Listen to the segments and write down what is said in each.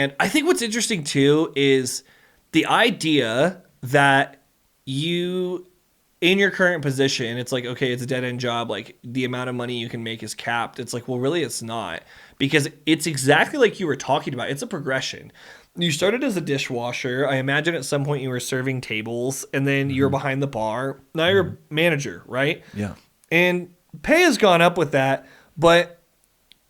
And I think what's interesting too is the idea that you, in your current position, it's like, okay, it's a dead end job. Like the amount of money you can make is capped. It's like, well, really, it's not, because it's exactly like you were talking about. It's a progression. You started as a dishwasher. I imagine at some point you were serving tables, and then you're behind the bar. Now you're a manager, right? Yeah. And pay has gone up with that. But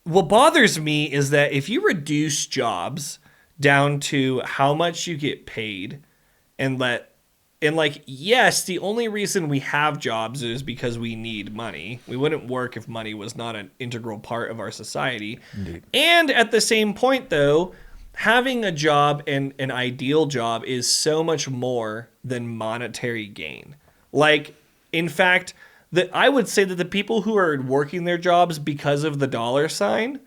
what bothers me is that if you reduce jobs down to how much you get paid, and like, yes, the only reason we have jobs is because we need money. We wouldn't work if money was not an integral part of our society. Indeed. And at the same point, though, having a job and an ideal job is so much more than monetary gain. Like, in fact, that I would say that the people who are working their jobs because of the dollar sign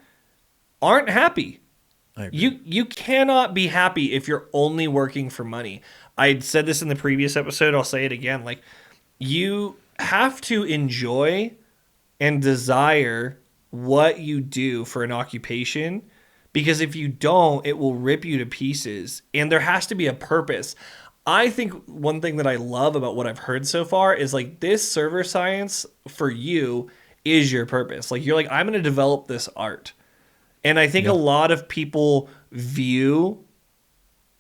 aren't happy. I agree. You cannot be happy if you're only working for money. I said this in the previous episode. I'll say it again. Like, you have to enjoy and desire what you do for an occupation, because if you don't, it will rip you to pieces. And there has to be a purpose. I think one thing that I love about what I've heard so far is like this server science for you is your purpose. Like, you're like, I'm going to develop this art. And I think a lot of people view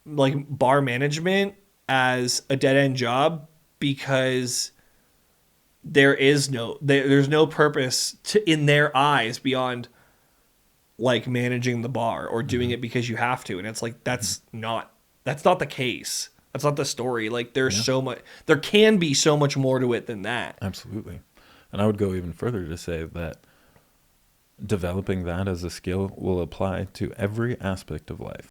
like bar management as a dead end job because there's no purpose in their eyes beyond like managing the bar or doing it because you have to. And it's like, that's not the case. That's not the story. Like, there can be so much more to it than that. Absolutely. And I would go even further to say that developing that as a skill will apply to every aspect of life.